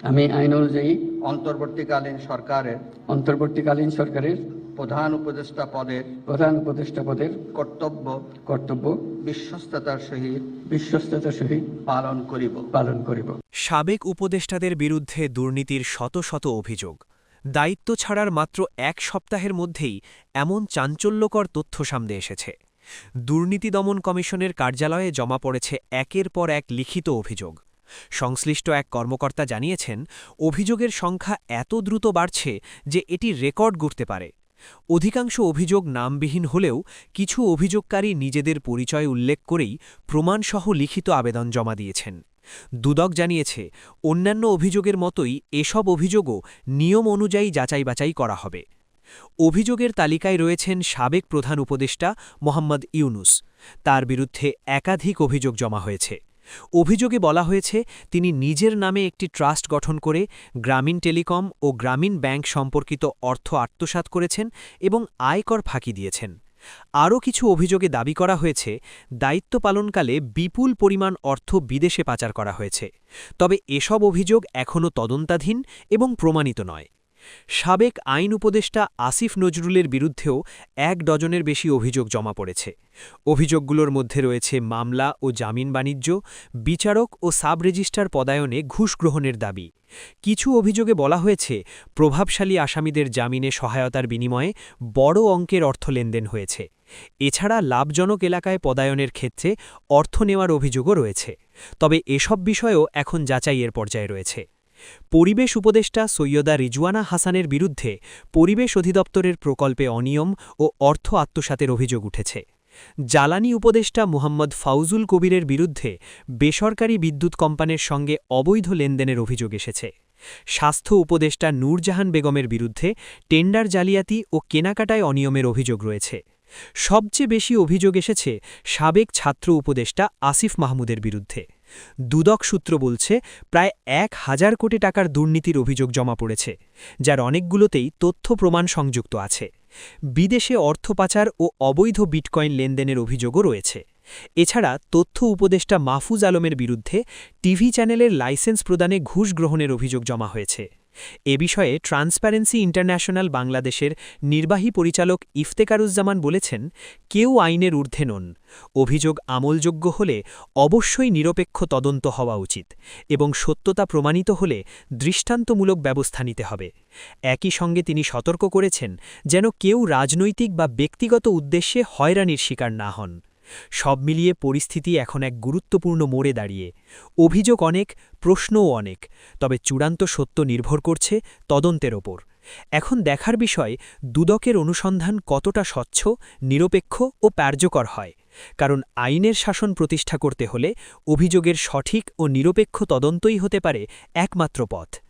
আমি আইন অনুযায়ী অন্তর্বর্তীকালীন সরকারের প্রধান উপদেষ্টা পদের কর্তব্য বিশ্বস্ততার সহিত পালন করিব। সাবেক উপদেষ্টাদের বিরুদ্ধে দুর্নীতির শত শত অভিযোগ। দায়িত্ব ছাড়ার মাত্র এক সপ্তাহের মধ্যেই এমন চাঞ্চল্যকর তথ্য সামনে এসেছে। দুর্নীতি দমন কমিশনের কার্যালয়ে জমা পড়েছে একের পর এক লিখিত অভিযোগ। সংশ্লিষ্ট এক কর্মকর্তা জানিয়েছেন, অভিযোগের সংখ্যা এত দ্রুত বাড়ছে যে এটি রেকর্ড গড়তে পারে। অধিকাংশ অভিযোগ নামবিহীন হলেও কিছু অভিযোগকারী নিজেদের পরিচয় উল্লেখ করেই প্রমাণসহ লিখিত আবেদন জমা দিয়েছেন। দুদক জানিয়েছে, অন্যান্য অভিযোগের মতোই এসব অভিযোগও নিয়ম অনুযায়ী যাচাই-বাছাই করা হবে। অভিযোগের তালিকায় রয়েছেন সাবেক প্রধান উপদেষ্টা মোহাম্মদ ইউনুস। তার বিরুদ্ধে একাধিক অভিযোগ জমা হয়েছে। অভিযোগে বলা হয়েছে, তিনি নিজের নামে একটি ট্রাস্ট গঠন করে গ্রামীণ টেলিকম ও গ্রামীণ ব্যাংক সম্পর্কিত অর্থ আত্মসাৎ করেছেন এবং আয়কর ফাঁকি দিয়েছেন। আরও কিছু অভিযোগে দাবি করা হয়েছে, দায়িত্ব পালনকালে বিপুল পরিমাণ অর্থ বিদেশে পাচার করা হয়েছে। তবে এসব অভিযোগ এখনও তদন্তাধীন এবং প্রমাণিত নয়। সাবেক আইন উপদেষ্টা আসিফ নজরুলের বিরুদ্ধেও ১ ডজনের বেশি অভিযোগ জমা পড়েছে। অভিযোগগুলোর মধ্যে রয়েছে মামলা ও জামিন বাণিজ্য, বিচারক ও সাব রেজিস্ট্রার পদায়নে ঘুষ গ্রহণের দাবি। কিছু অভিযোগে বলা হয়েছে, প্রভাবশালী আসামিদের জামিনে সহায়তার বিনিময়ে বড় অঙ্কের অর্থ লেনদেন হয়েছে। এছাড়া লাভজনক এলাকায় পদায়নের ক্ষেত্রে অর্থ নেওয়ার অভিযোগও রয়েছে। তবে এসব বিষয়েও এখন যাচাইয়ের পর্যায়ে রয়েছে। পরিবেশ উপদেষ্টা সৈয়দা রিজওয়ানা হাসানের বিরুদ্ধে পরিবেশ অধিদপ্তরের প্রকল্পে অনিয়ম ও অর্থ আত্মসাতের অভিযোগ উঠেছে। জ্বালানি উপদেষ্টা মুহাম্মদ ফাউজুল কবিরের বিরুদ্ধে বেসরকারি বিদ্যুৎ কোম্পানির সঙ্গে অবৈধ লেনদেনের অভিযোগ এসেছে। স্বাস্থ্য উপদেষ্টা নূরজাহান বেগমের বিরুদ্ধে টেন্ডার জালিয়াতি ও কেনাকাটায় অনিয়মের অভিযোগ রয়েছে। সবচেয়ে বেশি অভিযোগ এসেছে সাবেক ছাত্র উপদেষ্টা আসিফ মাহমুদের বিরুদ্ধে। দুদক সূত্র বলছে, প্রায় ১,০০০ কোটি টাকার দুর্নীতির অভিযোগ জমা পড়েছে, যার অনেকগুলোতেই তথ্য প্রমাণ সংযুক্ত আছে। বিদেশে অর্থ পাচার ও অবৈধ বিটকয়েন লেনদেনের অভিযোগও রয়েছে। এছাড়া তথ্য উপদেষ্টা মাহফুজ আলমের বিরুদ্ধে টিভি চ্যানেলের লাইসেন্স প্রদানে ঘুষ গ্রহণের অভিযোগ জমা হয়েছে। এ বিষয়ে ট্রান্সপারেন্সি ইন্টারন্যাশনাল বাংলাদেশের নির্বাহী পরিচালক ইফতেকারুজ্জামান বলেছেন, কেউ আইনের ঊর্ধ্বে নন। অভিযোগ আমলযোগ্য হলে অবশ্যই নিরপেক্ষ তদন্ত হওয়া উচিত এবং সত্যতা প্রমাণিত হলে দৃষ্টান্তমূলক ব্যবস্থা নিতে হবে। একই সঙ্গে তিনি সতর্ক করেছেন, যেন কেউ রাজনৈতিক বা ব্যক্তিগত উদ্দেশ্যে হয়রানির শিকার না হন। সব মিলিয়ে পরিস্থিতি এখন এক গুরুত্বপূর্ণ মোড়ে দাঁড়িয়ে। অভিযোগ অনেক, প্রশ্নও অনেক, তবে চূড়ান্ত সত্য নির্ভর করছে তদন্তের ওপর। এখন দেখার বিষয়, দুদকের অনুসন্ধান কতটা স্বচ্ছ, নিরপেক্ষ ও কার্যকর হয়। কারণ আইনের শাসন প্রতিষ্ঠা করতে হলে অভিযোগের সঠিক ও নিরপেক্ষ তদন্তই হতে পারে একমাত্র পথ।